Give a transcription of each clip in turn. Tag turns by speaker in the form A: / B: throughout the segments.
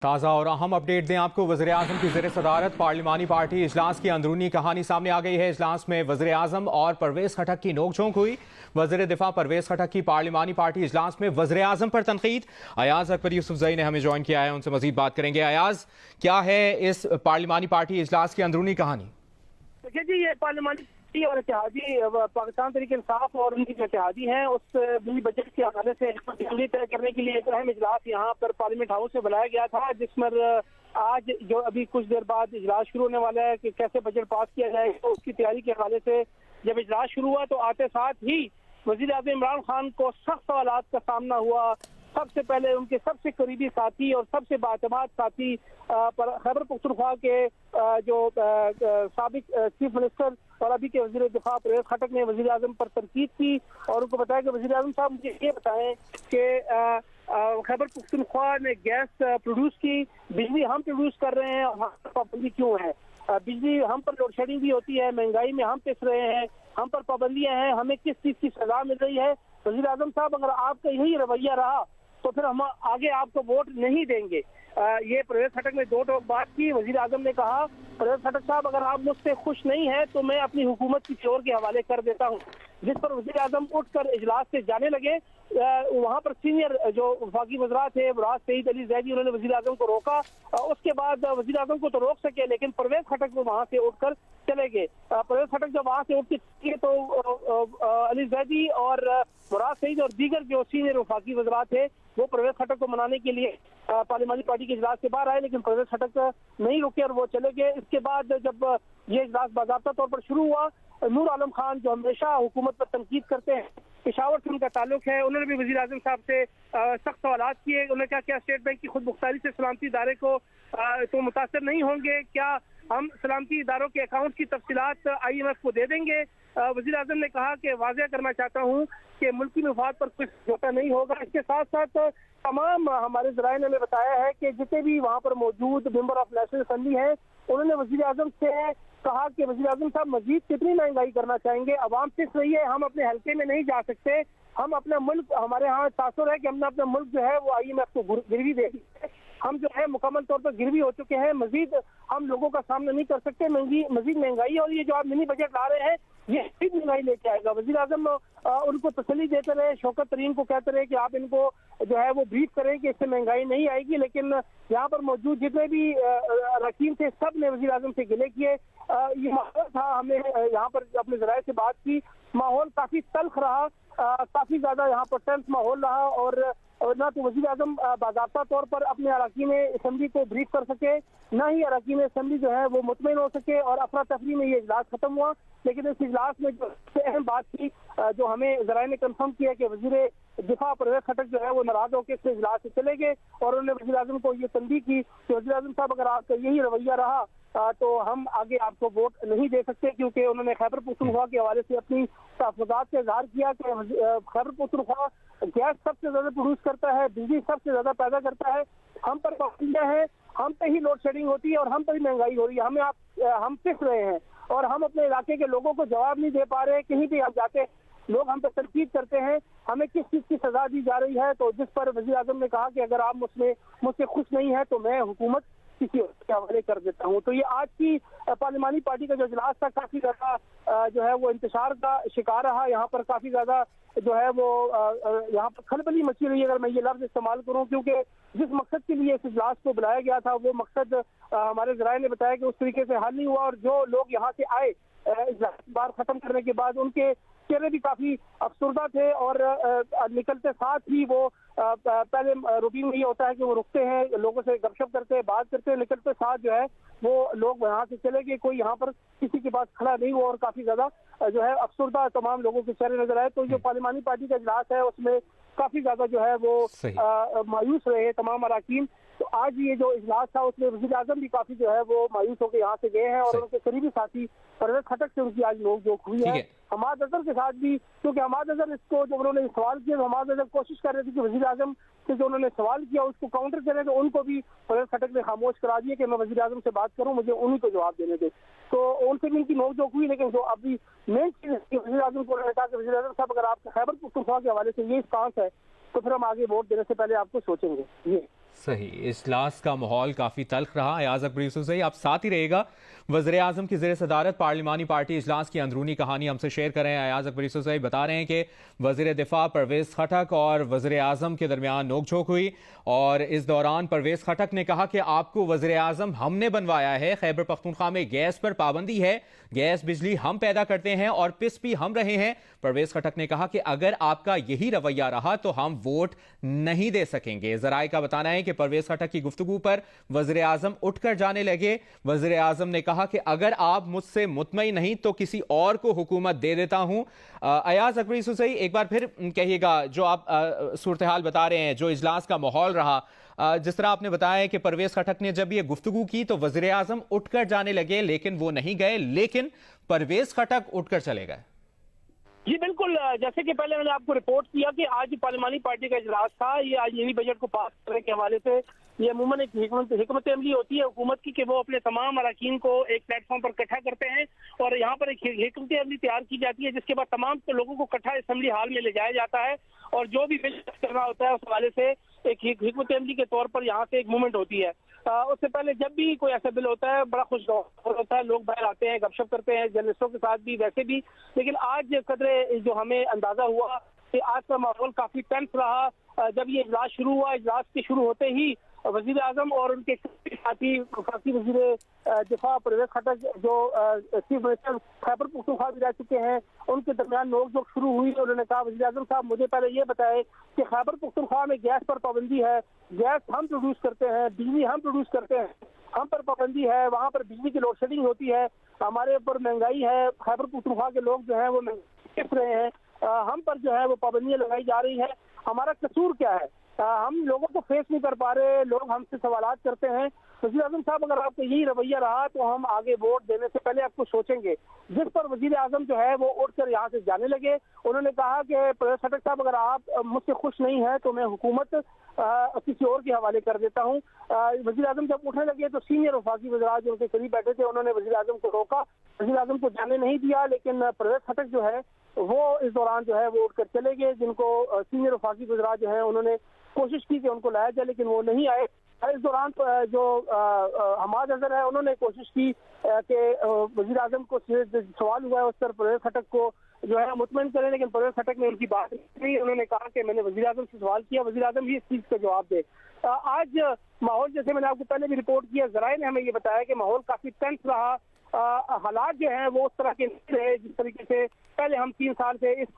A: ताज़ा और अहम अपडेट दें आपको। वज़ीर-ए-आज़म की ज़ेर सदारत पार्लिमानी पार्टी इजलास की अंदरूनी कहानी सामने आ गई है। इजलास में वज़ीर-ए-आज़म और परवेज़ खटक की नोकझोंक हुई। वज़ीर दिफा परवेज़ खटक की पार्लिमानी पार्टी इजलास में वज़ीर-ए-आज़म पर तनकीद। अयाज अकबर यूसुफजई ने हमें ज्वाइन किया है, उनसे मजीद बात करेंगे। अयाज, क्या है इस पार्लिमानी पार्टी इजलास की अंदरूनी कहानी?
B: देखिए जी, ये पार्लिमानी और इत्तेहादी पाकिस्तान तहरीक इंसाफ और उनकी जो इत्तेहादी हैं उस बिजली बजट के हवाले से तय करने के लिए एक अहम इजलास यहाँ पर पार्लियामेंट हाउस में बुलाया गया था, जिस पर आज जो अभी कुछ देर बाद इजलास शुरू होने वाला है कि कैसे बजट पास किया जाए, तो उसकी तैयारी के हवाले से जब इजलास शुरू हुआ तो आते साथ ही वज़ीर आज़म इमरान खान को सख्त सवालात का सामना हुआ। सबसे पहले उनके सबसे करीबी साथी और सबसे बातमाद साथी खैबर पख्तूनख्वा के जो साबिक चीफ मिनिस्टर और अभी के वज़ीर दिफा परवेज़ खटक ने वज़ीर आज़म पर तनकीद की और उनको बताया कि वज़ीर आज़म साहब मुझे ये बताएं कि खैबर पख्तूनख्वा ने गैस प्रोड्यूस की, बिजली हम प्रोड्यूस कर रहे हैं और वहाँ पर पाबंदी क्यों है? बिजली हम पर लोड शेडिंग भी होती है, महंगाई में हम पिस रहे हैं, हम पर पाबंदियां हैं, हमें किस चीज़ की सजा मिल रही है? वज़ीर आज़म साहब, अगर आपका यही रवैया रहा तो फिर हम आगे आपको वोट नहीं देंगे। ये परवेज़ खटक ने दो टोक बात की। वज़ीर आज़म ने कहा, परवेज़ खटक साहब अगर आप मुझसे खुश नहीं हैं तो मैं अपनी हुकूमत की फ्लोर के हवाले कर देता हूँ। जिस पर वज़ीर आज़म उठकर इजलास से जाने लगे। वहाँ पर सीनियर जो वफाकी वज़रा थे मुराद सईद अली ज़ैदी, उन्होंने वज़ीर आज़म को रोका। उसके बाद वज़ीर आज़म को तो रोक सके, लेकिन परवेज़ खटक वो वहाँ से उठकर चले गए। परवेज़ खटक जब वहाँ से उठ के तो अली ज़ैदी और मुराद सईद और दीगर जो सीनियर वफाकी वज़रा थे वो परवेज़ खटक को मनाने के लिए पार्लियामानी पार्टी के इजलास से बाहर आए, लेकिन परवेज़ खटक नहीं रुके और वो चले गए। इसके बाद जब ये इजलास बाज़ाब्ता तौर पर शुरू हुआ, नूर आलम खान जो हमेशा हुकूमत पर तनकीद करते हैं, पेशावर से उनका ताल्लुक है, उन्होंने भी वज़ीर आज़म साहब से सख्त सवालात किए। उन्होंने कहा क्या स्टेट बैंक की खुद मुख्तारी से सलामती इदारे को तो मुतासर नहीं होंगे? क्या हम सलामती इदारों के अकाउंट की तफसीलात IMF को दे देंगे? वज़ीर आज़म ने कहा कि वाज़ेह करना चाहता हूँ कि मुल्की मफाद पर कुछ समझौता नहीं होगा। इसके साथ साथ तमाम हमारे ज़राए ने हमें बताया है कि जितने भी वहाँ पर मौजूद मेंबर ऑफ नेशनल असेंबली हैं, उन्होंने वज़ीर आज़म से कहा कि वज़ीर आज़म साहब मजीद कितनी महंगाई करना चाहेंगे? अवाम पिस रही है, हम अपने हल्के में नहीं जा सकते, हम अपना मुल्क, हमारे यहाँ तासुर है कि हमने अपना मुल्क जो है वो IMF को गिरवी दे दी है, हम जो है मुकम्मल तौर पर गिरवी हो चुके हैं, मजीद हम लोगों का सामना नहीं कर सकते, मजीद महंगाई, और ये जो आप मिनी बजट ला रहे हैं ये महंगाई लेके आएगा। वज़ीर आज़म उनको तसल्ली देते रहे, शौकत तरीन को कहते रहे कि आप इनको जो है वो ब्रीफ करें कि इससे महंगाई नहीं आएगी, लेकिन यहाँ पर मौजूद जितने भी अरकान थे सब ने वज़ीर आज़म से गिले किए। ये माहौल था, हमने यहाँ पर अपने ज़राए से बात की, माहौल काफ़ी तल्ख रहा, काफ़ी ज़्यादा यहाँ पर टेंस माहौल रहा और ना तो वज़ीर आज़म बाज़ाब्ता तौर पर अपने अरकान असेंबली को ब्रीफ कर सके, ना ही अरकान असेंबली जो है वो मुतमईन हो सके और अफरा तफरी में ये इजलास खत्म हुआ। लेकिन इस इजलास में जो अहम बात थी, जो हमें ज़राए ने कंफर्म किया कि वज़ीर दिफा परवेज़ खटक जो है वो नाराज होकर इस इजलास से चले गए और उन्होंने वज़ीर आज़म को ये तंबीह की कि वज़ीर आज़म साहब अगर आपका यही रवैया रहा तो हम आगे आपको वोट नहीं दे सकते, क्योंकि उन्होंने खैबर पख्तूनख्वा के हवाले से अपनी तहफ़्फ़ुज़ात का इज़हार किया कि खैबर पख्तूनख्वा गैस सबसे ज़्यादा प्रोड्यूस करता है, बिजली सबसे ज़्यादा पैदा करता है, हम पर पाबंदियाँ हैं, हम पे ही लोड शेडिंग होती है और हम पर ही महंगाई हो रही है, हम पिस रहे हैं और हम अपने इलाके के लोगों को जवाब नहीं दे पा रहे। कहीं भी हम जाते लोग हम पर तनकीद करते हैं, हमें किस चीज़ की सजा दी जा रही है? तो जिस पर वज़ीर आज़म ने कहा कि अगर आप मुझसे खुश नहीं है तो मैं हुकूमत किसी और के हवाले कर देता हूँ। तो ये आज की पार्लिमानी पार्टी का जो इजलास था काफ़ी ज़्यादा जो है वो इंतशार का शिकार रहा। यहाँ पर काफ़ी ज़्यादा जो है वो यहाँ पर खलबली मची रही है, अगर मैं ये लफ्ज़ इस्तेमाल करूँ, क्योंकि जिस मकसद के लिए इस इजलास को बुलाया गया था वो मकसद हमारे ज़राए ने बताया कि उस तरीके से हल नहीं हुआ और जो लोग यहाँ से आए इजलास बार ख़त्म करने के बाद उनके चेहरे भी काफ़ी अफसरदा थे और निकलते साथ ही वो पहले रूटीन में ये होता है कि वो रुकते हैं, लोगों से गपशप करते हैं, बात करते हैं, निकलते साथ जो है वो लोग यहाँ से चले गए, कोई यहाँ पर किसी के पास खड़ा नहीं हुआ और काफ़ी ज़्यादा जो है अफसरदा तमाम लोगों के चेहरे नजर आए। तो जो पार्लिमानी पार्टी का इजलास है उसमें काफ़ी ज़्यादा जो है वो मायूस रहे तमाम अरकान। तो आज ये जो इजलास था उसमें वज़ीर आज़म भी काफ़ी जो है वो मायूस होकर यहाँ से गए हैं और उनके करीबी साथी परवेज़ खटक से उनकी आज नोक-झोंक हुई है। हमाद अजहर के साथ भी, क्योंकि हमाद अजहर इसको जब उन्होंने सवाल किया तो हमाद अजहर कोशिश कर रहे थे कि वज़ीर आज़म से जो उन्होंने सवाल किया उसको काउंटर करें, तो उनको भी परवेज़ खटक ने खामोश करा दिया कि मैं वज़ीर आज़म से बात करूँ, मुझे उन्हीं को जवाब देने दे। तो उनसे भी इनकी नोक-झोंक हुई, लेकिन जो अभी मेन चीज़ वज़ीर आज़म को उन्होंने कहा कि वज़ीर आज़म साहब अगर आपका खैबर पख्तूनख्वा के हवाले से ये स्टांस है तो फिर हम आगे वोट देने से पहले आपको सोचेंगे। ये
A: सही, इजलास का माहौल काफ़ी तल्ख रहा। अयाज अकबर यूसुफजई, आप साथ ही रहेगा। वज़ीर आज़म की ज़ेर सदारत पार्लिमानी पार्टी इजलास की अंदरूनी कहानी हमसे शेयर करें। अयाज अकबर यूसुफजई बता रहे हैं कि वज़ीर दिफा परवेज़ खटक और वज़ीर आज़म के दरमियान नोकझोंक हुई और इस दौरान परवेज़ खटक ने कहा कि आपको वज़ीर आज़म हमने बनवाया है। खैबर पख्तूनख्वा में गैस पर पाबंदी है, गैस बिजली हम पैदा करते हैं और पिस भी हम रहे हैं। परवेज़ खटक ने कहा कि अगर आपका यही रवैया रहा तो हम वोट नहीं दे सकेंगे। जराए का बताना है कि परवेज़ खटक की गुफ्तगू पर वज़ीर आज़म उठकर जाने लगे। वज़ीर आज़म ने कहा कि अगर आप मुझसे मुतमईन नहीं तो किसी और को हुकूमत दे देता हूं। अयाज अकबर यूसुफजई, एक बार फिर कहिएगा, जो आप सूरत हाल बता रहे हैं, जो इजलास का माहौल रहा, जिस तरह आपने बताया कि परवेज़ खटक ने जब ये गुफ्तगू की तो वज़ीर आज़म उठकर जाने लगे, लेकिन वो नहीं गए, लेकिन परवेज़ खटक उठकर चले गए।
B: जी बिल्कुल, जैसे कि पहले मैंने आपको रिपोर्ट किया कि आज पार्लिमानी पार्टी का इजलास था। ये आज मिनी बजट को पास करने के हवाले से ये अमूमन एक हिकमत अमली होती है हुकूमत की कि वो अपने तमाम अरकान को एक प्लेटफॉर्म पर इकट्ठा करते हैं और यहाँ पर एक हिकमत अमली तैयार की जाती है, जिसके बाद तमाम लोगों को इकट्ठा असेंबली हाल में ले जाया जाता है और जो भी बिल करना होता है उस हवाले से एक हिकमत अमली के तौर पर यहाँ से एक मूवमेंट होती है। उससे पहले जब भी कोई ऐसा बिल होता है बड़ा खुशगवार होता है, लोग बाहर आते हैं, गपशप करते हैं जर्नलिस्टों के साथ भी, वैसे भी। लेकिन आज कदरे जो हमें अंदाजा हुआ कि आज का माहौल काफी टेंस रहा। जब ये इजलास शुरू हुआ, इजलास के शुरू होते ही वजीर आजम और उनके साथी वफाकी वजीर दिफा परवेज़ खटक जो चीफ मिनिस्टर खैबर पख्तूनख्वा भी रह चुके हैं, उनके दरमियान नोकझोंक शुरू हुई। उन्होंने कहा, वजीर आजम साहब मुझे पहले ये बताए कि खैबर पख्तूनख्वा में गैस पर पाबंदी है, गैस हम प्रोड्यूस करते हैं, बिजली हम प्रोड्यूस करते हैं, हम पर पाबंदी है, वहाँ पर बिजली की लोड शेडिंग होती है, हमारे ऊपर महंगाई है, खैबर पख्तूनख्वा के लोग जो है वो महंगाई रहे हैं, हम पर जो है वो पाबंदियां लगाई जा रही है, हमारा कसूर क्या है? हम लोगों को फेस नहीं कर पा रहे, लोग हमसे सवालात करते हैं। वज़ीर आज़म साहब अगर आपका यही रवैया रहा तो हम आगे वोट देने से पहले आपको सोचेंगे। जिस पर वज़ीर आज़म जो है वो उठकर यहाँ से जाने लगे। उन्होंने कहा कि परवेज़ खटक साहब अगर आप मुझसे खुश नहीं है तो मैं हुकूमत किसी और के हवाले कर देता हूँ। वज़ीर आज़म जब उठने लगे तो सीनियर वफाकी वज़ीर जो उनके करीब बैठे थे उन्होंने वज़ीर आज़म को रोका, वज़ीर आज़म को जाने नहीं दिया, लेकिन परवेज़ खटक जो है वो इस दौरान जो है वो उठकर चले गए। जिनको सीनियर वफाकी वज़ीर जो है उन्होंने कोशिश की कि उनको लाया जाए लेकिन वो नहीं आए। इस दौरान जो हमाद अजहर है उन्होंने कोशिश की कि वज़ीर आज़म को सवाल हुआ है उस पर परवेज़ खटक को जो है मुतमईन करें, लेकिन परवेज़ खटक ने उनकी बात नहीं। उन्होंने कहा कि मैंने वज़ीर आज़म से सवाल किया, वज़ीर आज़म ही इस चीज़ का जवाब दे। आज माहौल, जैसे मैंने आपको पहले भी रिपोर्ट किया, ज़राए ने हमें ये बताया कि माहौल काफ़ी टेंस रहा। हालात जो हैं वो उस तरह के नहीं रहे जिस तरीके से पहले हम 3 साल से इस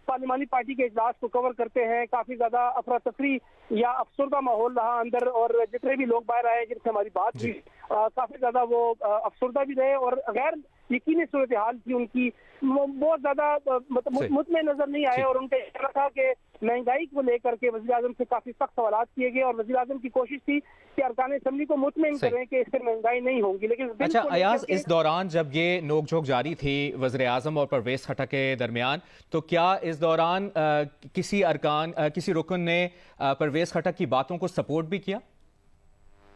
B: पार्लिमानी पार्टी के इजलास को कवर करते हैं। काफी ज्यादा अफरा तफरी या अफसरदा माहौल रहा अंदर, और जितने भी लोग बाहर आए जिनसे हमारी बात हुई काफी ज्यादा वो अफसरदा भी रहे और गैर यकीनी सूरत हाल थी उनकी, बहुत ज्यादा मुतमईन नजर नहीं आए। और उनका कहना था कि महंगाई को लेकर के वज़ीर आज़म से काफी सख्त सवालात किए गए और वज़ीर आज़म की कोशिश थी कि अरकान असेंबली को मुतमईन करें कि इससे महंगाई नहीं होगी। लेकिन
A: अच्छा अयाज, इस दौरान जब ये नोकझोंक जारी थी वज़ीर आज़म और परवेज़ खटक के दरमियान, तो क्या इस दौरान किसी रुकन ने परवेज़ खटक की बातों को सपोर्ट भी किया?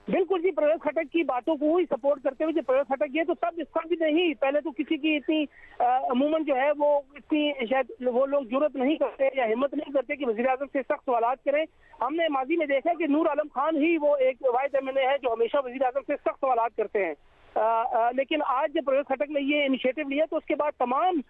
B: बिल्कुल जी, परवेज़ खटक की बातों को ही सपोर्ट करते हुए, परवेज़ खटक ये तो सब इसका भी नहीं, पहले तो किसी की इतनी अमूमन जो है वो इतनी शायद वो लोग जरूरत नहीं करते या हिम्मत नहीं करते कि वज़ीर आज़म से सख्त सवालात करें। हमने माजी में देखा कि नूर आलम खान ही वो एक वाहिद एमएनए है जो हमेशा वज़ीर आज़म से सख्त सवालात करते हैं। लेकिन आज जब परवेज़ खटक ने ये इनिशिएटिव लिया तो उसके बाद तमाम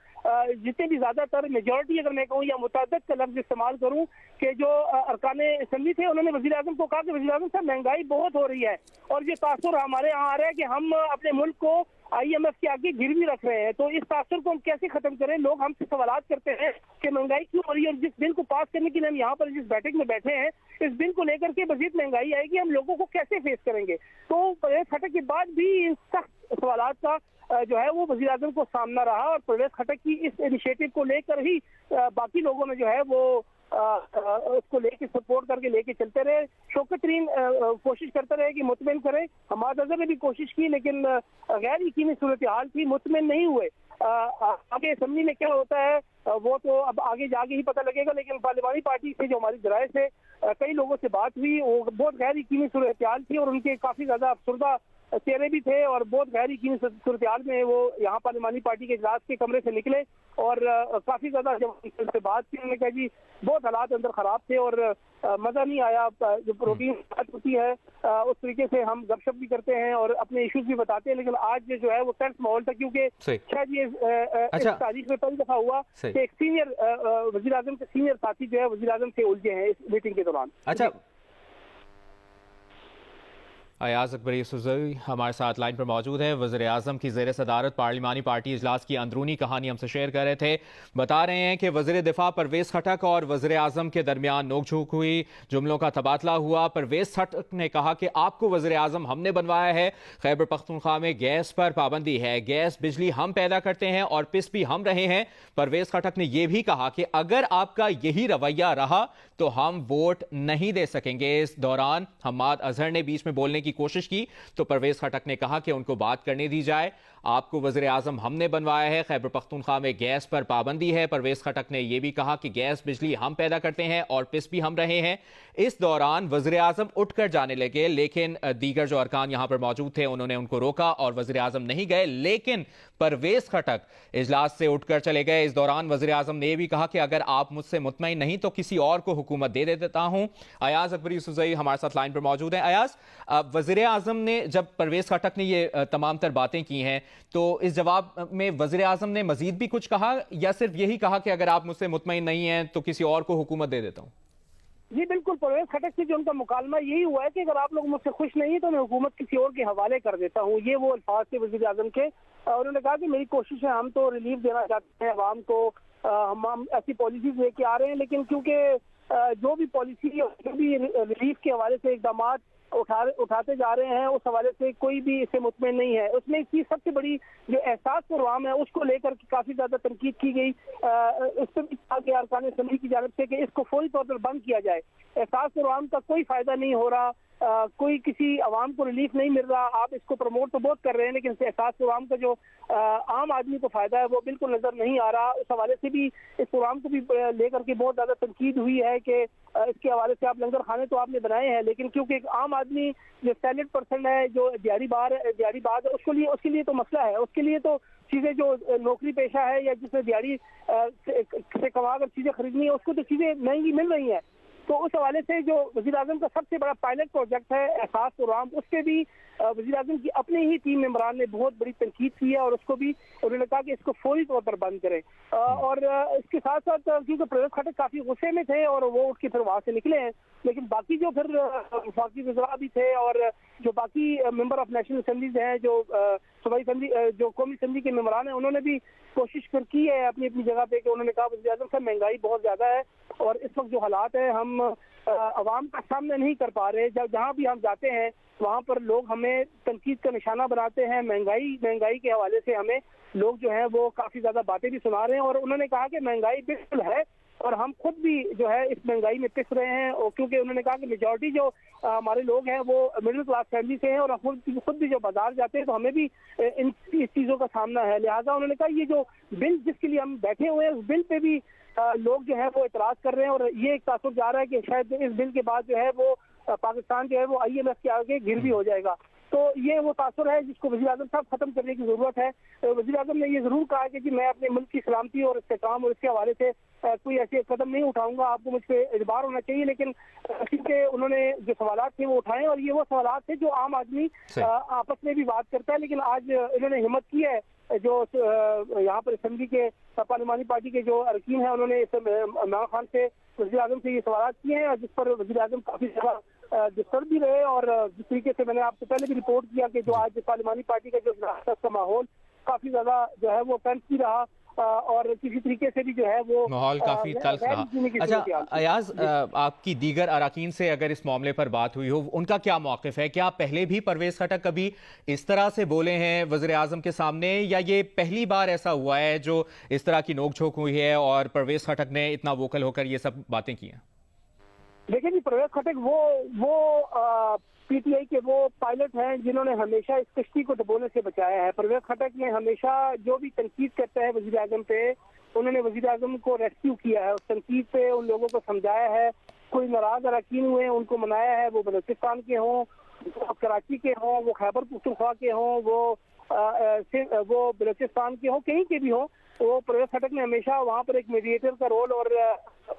B: जितने भी ज्यादातर मेजॉरिटी अगर मैं कहूँ या मुतादद का लफ्ज इस्तेमाल करूँ कि जो अरकान असेंबली थे उन्होंने वज़ीर आज़म को कहा कि वज़ीर आज़म साहब महंगाई बहुत हो रही है और ये तासुर हमारे यहाँ आ रहा है कि हम अपने मुल्क को IMF के आगे गिरवी रख रहे हैं, तो इस तासुर को हम कैसे खत्म करें? लोग हमसे सवालात करते हैं कि महंगाई क्यों हो रही है और जिस बिल को पास करने के लिए हम यहाँ पर जिस बैठक में बैठे हैं इस बिल को लेकर के मजीद महंगाई आएगी, हम लोगों को कैसे फेस करेंगे? तो परवेज़ खटक के बाद भी इन सख्त सवालात का जो है वो वज़ीर आज़म को सामना रहा और परवेज़ खटक की इस इनिशिएटिव को लेकर ही बाकी लोगों ने जो है वो उसको लेके सपोर्ट करके लेके चलते रहे। शौकत तरीन कोशिश करते रहे कि मुतमईन करें। हमाद अजहर ने भी कोशिश की लेकिन गैर यकीनी सूरत हाल थी, मुतमईन नहीं हुए। आगे असेंबली में क्या होता है वो तो अब आगे जाके ही पता लगेगा, लेकिन पार्लिमानी पार्टी से जो हमारी ज़राए से कई लोगों से बात हुई वो बहुत गैर यकीनी सूरत हाल थी और उनके काफ़ी ज़्यादा अफसरदा चेहरे भी थे और बहुत गहरी यकीनी सूरत में वो यहाँ पार्लिमानी पार्टी के इजलास के कमरे से निकले और काफी ज्यादा जब उनसे बात की उन्होंने कहा जी बहुत हालात अंदर खराब थे और मजा नहीं आया। जो प्रोटीन बात होती है उस तरीके से हम गपशप भी करते हैं और अपने इश्यूज भी बताते हैं, लेकिन आज जो है वो टेंस माहौल था क्योंकि शायद ये इस तारीख में पहली दफा हुआ कि एक सीनियर वजीर आजम के सीनियर साथी जो है वजीर आजम से उलझे हैं इस मीटिंग के दौरान।
A: अच्छा, अयाज अकबर यूसुफ़ज़ई हमारे साथ लाइन पर मौजूद है। वज़ीर आज़म की ज़ेर सदारत पार्लिमानी पार्टी इजलास की अंदरूनी कहानी हमसे शेयर कर रहे थे। बता रहे हैं कि वज़ीर दिफा परवेज़ खटक और वज़ीर आज़म के दरमियान नोक-झोंक हुई, जुमलों का तबादला हुआ। परवेज़ खटक ने कहा कि आपको वज़ीर आज़म हमने बनवाया है, खैबर पख्तूनख्वा में गैस पर पाबंदी है, गैस बिजली हम पैदा करते हैं और पिस भी हम रहे हैं। परवेज़ खटक ने यह भी कहा कि अगर आपका यही रवैया रहा तो हम वोट नहीं दे सकेंगे। इस दौरान हम्माद अजहर ने बीच में बोलने की कोशिश की तो परवेज़ खटक ने कहा कि उनको बात करने दी जाए। आपको वज़ीर आज़म हमने बनवाया है, खैबर पख्तूनख्वा में गैस पर पाबंदी है। परवेज़ खटक ने यह भी कहा कि गैस बिजली हम पैदा करते हैं और पिस भी हम रहे हैं। इस दौरान वज़ीर आज़म उठकर जाने लगे, लेकिन दीगर जो अरकान यहां पर मौजूद थे उन्होंने उनको रोका और वज़ीर आज़म नहीं गए, लेकिन परवेज़ खटक इजलास से उठकर चले गए। इस दौरान वज़ीर आज़म ने यह भी कहा कि अगर आप मुझसे मुतमईन नहीं तो किसी और को हुकूमत दे देता हूं। अयाज अकबर यूसुफ़ज़ई हमारे साथ लाइन पर मौजूद है। अयाज, वज़ीर आज़म ने जब परवेज़ खटक ने ये तमाम तर बातें की हैं तो इस जवाब में वज़ीर आज़म ने मजीद भी कुछ कहा या सिर्फ यही कहा कि अगर आप मुझसे मुतमईन नहीं हैं तो किसी और को हुकूमत दे देता हूं?
B: जी बिल्कुल, परवेज़ खटक से जो उनका मुकालमा यही हुआ है कि अगर आप लोग मुझसे खुश नहीं है तो मैं हुकूमत किसी और के हवाले कर देता हूँ। ये वो अल्फाज थे वज़ीर आज़म के। उन्होंने कहा कि मेरी कोशिश है, हम तो रिलीफ देना चाहते हैं अवाम को, हम ऐसी पॉलिसीज लेके आ रहे हैं, लेकिन क्योंकि जो भी पॉलिसी जो भी रिलीफ के हवाले से इकदाम उठाते जा रहे हैं उस हवाले से कोई भी इससे मुतमईन नहीं है। उसमें इसकी सबसे बड़ी जो एहसास प्रोग्राम है उसको लेकर काफी ज्यादा तनकीद की गई। इस पर भी कहा गया अरकान असम्बली की जानिब से कि इसको फौरी तौर पर बंद किया जाए। एहसास प्रोग्राम का कोई फायदा नहीं हो रहा, कोई किसी आवाम को रिलीफ नहीं मिल रहा। आप इसको प्रमोट तो बहुत कर रहे हैं लेकिन एहसास प्रोग्राम का जो आम आदमी को फायदा है वो बिल्कुल नजर नहीं आ रहा। उस हवाले से भी इस प्रोग्राम को भी लेकर के बहुत ज्यादा तनकीद हुई है कि इसके हवाले से आप लंगर खाने तो आपने बनाए हैं, लेकिन क्योंकि एक आम आदमी जो सैलड पर्सन है, जो दिहाड़ी बाज है, उसके लिए तो मसला है। उसके लिए तो चीजें जो नौकरी पेशा है या जिसने दिहाड़ी से कमा कर चीजें खरीदनी है उसको तो चीजें महंगी मिल रही हैं। तो उस हवाले से जो वज़ीर आज़म का सबसे बड़ा पायलट प्रोजेक्ट है एहसास प्रोग्राम, उस पर भी वज़ीर आज़म की अपने ही टीम मेंबरान ने बहुत बड़ी तनकीद की है और उसको भी उन्होंने कहा कि इसको फौरी तौर पर बंद करें। और इसके साथ साथ क्योंकि परवेज़ खटक काफी गुस्से में थे और वो उठ के फिर वहां से निकले हैं, लेकिन बाकी जो फिर वफाकी वज़रा भी थे और जो बाकी मेंबर ऑफ नेशनल असेंबलीज हैं, जो सूबाई असेंबली जो कौमी असेंबली के मेंबरान हैं, उन्होंने भी कोशिश फिर की है अपनी अपनी जगह पे कि उन्होंने कहा वज़ीर आज़म साहब महंगाई बहुत ज्यादा है और इस वक्त जो हालात है हम अवाम का सामने नहीं कर पा रहे। जहाँ भी हम जाते हैं वहाँ पर लोग हमें तनकीद का निशाना बनाते हैं। महंगाई के हवाले से हमें लोग जो है वो काफी ज्यादा बातें भी सुना रहे हैं और उन्होंने कहा कि महंगाई बिल्कुल है और हम खुद भी जो है इस महंगाई में पिस रहे हैं। और क्योंकि उन्होंने कहा कि मेजॉरिटी जो हमारे लोग हैं वो मिडिल क्लास फैमिली से हैं और खुद भी जो बाजार जाते हैं तो हमें भी इन चीजों का सामना है। लिहाजा उन्होंने कहा ये जो बिल जिसके लिए हम बैठे हुए हैं उस बिल पे भी लोग जो है वो एतराज कर रहे हैं और ये एक तासुर जा रहा है कि शायद इस बिल के बाद जो है वो पाकिस्तान जो है वो IMF के आगे गिर भी हो जाएगा। तो ये वो तासुर है जिसको वज़ीर आज़म साहब खत्म करने की जरूरत है। वज़ीर आज़म ने ये जरूर कहा कि मैं अपने मुल्क की सलामती और इस्तेकाम और इसके हवाले से कोई ऐसे कदम नहीं उठाऊंगा, आपको मुझ पर एतबार होना चाहिए। लेकिन क्योंकि उन्होंने जो सवालात थे वो उठाए और ये वो सवालात थे जो आम आदमी आपस में भी बात करता है, लेकिन आज इन्होंने हिम्मत की है जो यहाँ पर असेंबली के पार्लिमानी पार्टी के जो अरकीन हैं उन्होंने इमरान खान से वज़ीर आज़म से ये सवाल किए हैं और जिस पर वज़ीर आज़म काफी ज्यादा डिस्टर्ब भी रहे। और जिस तरीके से मैंने आपसे पहले भी रिपोर्ट किया कि जो आज पार्लिमानी पार्टी का जो का माहौल काफी ज्यादा जो है वो टेंस भी रहा और किसी तरीके से भी जो है वो
A: माहौल काफी तल्ख रहा। अच्छा अयाज, आपकी दीगर अराकीन से अगर इस मामले पर बात हुई हो, उनका क्या मौक़िफ़ है? क्या पहले भी परवेज़ खटक कभी इस तरह से बोले हैं वज़ीर आज़म के सामने या ये पहली बार ऐसा हुआ है जो इस तरह की नोक-झोंक हुई है और परवेज़ खटक ने इतना वोकल होकर ये सब बातें की हैं?
B: देखिए जी, परवेज़ खटक वो PTI के वो पायलट हैं जिन्होंने हमेशा इस कश्ती को डुबोने से बचाया है। परवेज़ खटक ने हमेशा जो भी तनकीद करता है वज़ीर आज़म पे, उन्होंने वज़ीर आज़म को रेस्क्यू किया है, उस तनकीद पे उन लोगों को समझाया है। कोई नाराज अरकान हुए उनको मनाया है, वो बलूचिस्तान के हों वो कराची के हों, वो खैबर पख्तूनख्वा के हों, वो बलूचिस्तान के हों, कहीं के भी हों, तो परवेज खटक ने हमेशा वहाँ पर एक मीडिएटर का रोल और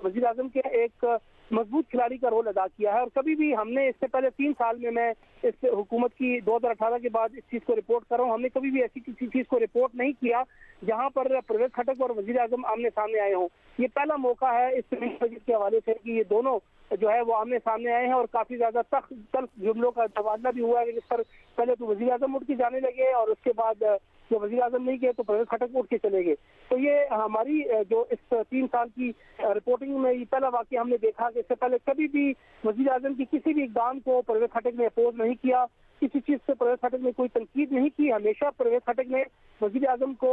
B: वज़ीर आज़म के एक मजबूत खिलाड़ी का रोल अदा किया है। और कभी भी हमने इससे पहले 3 साल में, मैं इस हुकूमत की 2018 के बाद इस चीज़ को रिपोर्ट कर रहा हूँ, हमने कभी भी ऐसी किसी चीज़ को रिपोर्ट नहीं किया जहाँ पर परवेज खटक और वज़ीर आज़म आमने सामने आए हों। ये पहला मौका है इस बजट के हवाले से कि ये दोनों जो है वो आमने सामने आए हैं और काफ़ी ज़्यादा तल्ख जुमलों का तबादला भी हुआ है, जिस पर पहले तो वज़ीर आज़म उठ के जाने लगे और उसके बाद जब वज़ीर आज़म नहीं गए तो परवेज खटक उठ के चले गए। तो ये हमारी जो इस 3 साल की रिपोर्टिंग में ये पहला वाक़या हमने देखा कि इससे पहले कभी भी वज़ीर आज़म की किसी भी इक़दाम को परवेज खटक ने अपोज नहीं किया, किसी चीज़ से परवेज खटक ने कोई तनकीद नहीं की। हमेशा परवेज खटक ने वज़ीर आज़म को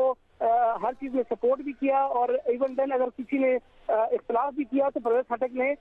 B: हर चीज़ में सपोर्ट भी किया और इवन देन अगर किसी ने इख्तलाफ भी किया तो परवेज खटक ने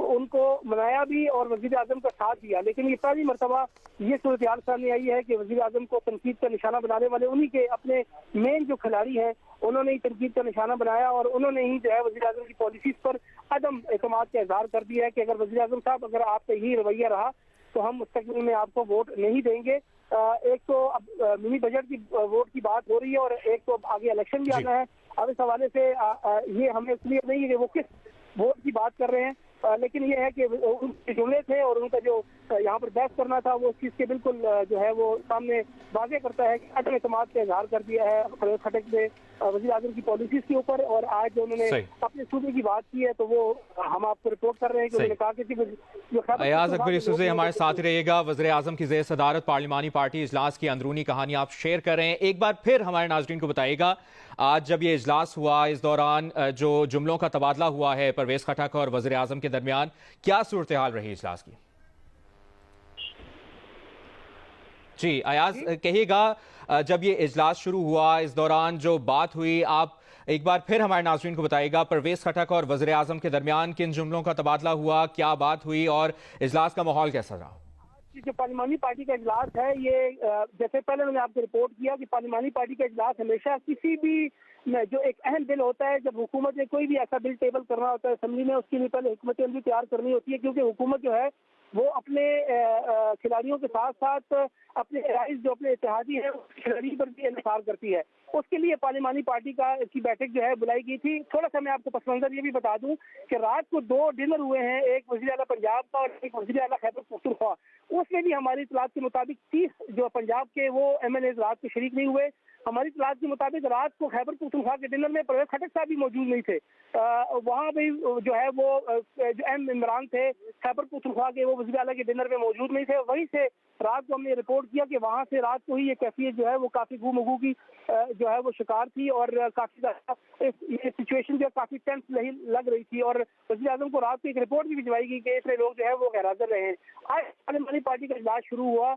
B: उनको मनाया भी और वज़ीर आज़म का साथ दिया। लेकिन ये पहली मरतबा ये सूरत हाल सामने आई है कि वज़ीर आज़म को तनकीद का निशाना बनाने वाले उन्हीं के अपने मेन जो खिलाड़ी हैं उन्होंने ही तनकीद का निशाना बनाया और उन्होंने ही जो है वज़ीर आज़म की पॉलिसीज़ पर अदम एतमाद का इजहार कर दिया है कि अगर वज़ीर आज़म साहब अगर आपका यही रवैया रहा तो हम मुस्तकबिल में आपको वोट नहीं देंगे। एक तो अब मिनी बजट की वोट की बात हो रही है और एक तो आगे इलेक्शन भी आना है। अब इस हवाले से ये हमें क्लियर नहीं है कि वो किस वोट की बात कर रहे हैं, लेकिन ये है कि उनके जुमले थे और उनका जो यहाँ पर बहस करना था वो उस चीज़ के बिल्कुल जो है वो सामने वाज़ेह करता है कि अदम एतमाद का इजहार कर दिया है परवेज खटक ने वज़ीर आज़म की पॉलिसीज़ के ऊपर। और आज जो उन्होंने अपने सूबे की बात की है तो वो हम आपको रिपोर्ट कर रहे हैं कि उन्होंने कहा कि जो
A: अयाज अकबर यूसुफ हमारे साथ ही रहिएगा। वज़ीर आज़म की ज़ेर सदारत पार्लिमानी पार्टी इजलास की अंदरूनी कहानी आप शेयर कर रहे हैं। एक बार फिर हमारे नाज़रीन को बताइएगा, आज जब ये इजलास हुआ इस दौरान जो जुमलों का तबादला हुआ है परवेज खटक और वज़ीर आज़म के दरमियान, क्या सूरत हाल रही इजलास की? जी अयाज कहिएगा, जब ये इजलास शुरू हुआ इस दौरान जो बात हुई, आप एक बार फिर हमारे नाज़रीन को बताइएगा परवेज खटक और वज़ीर आज़म के दरमियान किन जुमलों का तबादला हुआ, क्या बात हुई और इजलास का माहौल कैसा रहा?
B: जो पार्लिमानी पार्टी का इजलास है ये जैसे पहले मैंने आपको रिपोर्ट किया कि पार्लिमानी पार्टी का इजलास हमेशा किसी भी जो एक अहम बिल होता है, जब हुकूमत ने कोई भी ऐसा बिल टेबल करना होता है असेंबली में, उसके लिए पहले हिकमत अमली तैयार करनी होती है, क्योंकि हुकूमत जो है वो अपने खिलाड़ियों के साथ साथ अपने राइज जो अपने इत्तेहादी हैं उस खिलाड़ी पर भी इंतजार करती है। उसके लिए पार्लिमानी पार्टी की बैठक जो है बुलाई गई थी। थोड़ा सा मैं आपको पस मंजर ये भी बता दूं कि रात को 2 डिनर हुए हैं, एक वज़ीर आला पंजाब का और एक वज़ीर आला खैबर पख्तूनख्वा। उसमें भी हमारी इतलात के मुताबिक 30 जो पंजाब के वो MLA रात को शरीक नहीं हुए। हमारी इतलात के मुताबिक रात को खैबर पख्तूनख्वा के डिनर में परवेज खटक साहब भी मौजूद नहीं थे। वहाँ भी जो है वो जो अहम इमरान थे खैबर पख्तूनख्वा के, वो वज़ीर आला के डिनर में मौजूद नहीं थे। वहीं से रात को हमने रिपोर्ट किया कि वहाँ से रात को ही ये कैफियत जो है वो काफ़ी गुमगू की जो है वो शिकार थी और काफ़ी ज़्यादा ये सिचुएशन जो काफ़ी टेंस लग रही थी। और वज़ीर आज़म को रात को एक रिपोर्ट भी भिजवाई गई कि इतने लोग जो है वो गैरहाज़िर रहे हैं। आज पार्लिमानी पार्टी का इजलास शुरू हुआ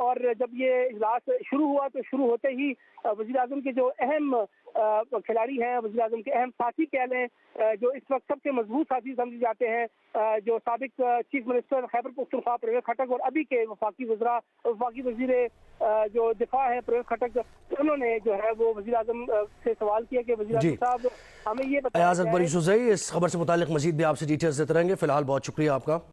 B: और जब ये इजलास शुरू हुआ तो शुरू होते ही वज़ीर आज़म के जो अहम खिलाड़ी हैं, वज़ीर आज़म के अहम साथी कह लें, जो इस वक्त सबसे मजबूत साथी समझे जाते हैं, जो साबिक चीफ मिनिस्टर खैबर पख्तूनख्वा परवेज खटक और अभी के वफाकी वज़ीर जो दिफा है परवेज खटक, उन्होंने जो है वो वज़ीर आज़म से सवाल किया कि वज़ीर आज़म साहब हमें ये बताया।
C: अयाज अकबर यूसुफ इस खबर से मुताल्लिक मजीद भी आपसे डिटेल्स देते रहेंगे। फिलहाल बहुत शुक्रिया आपका।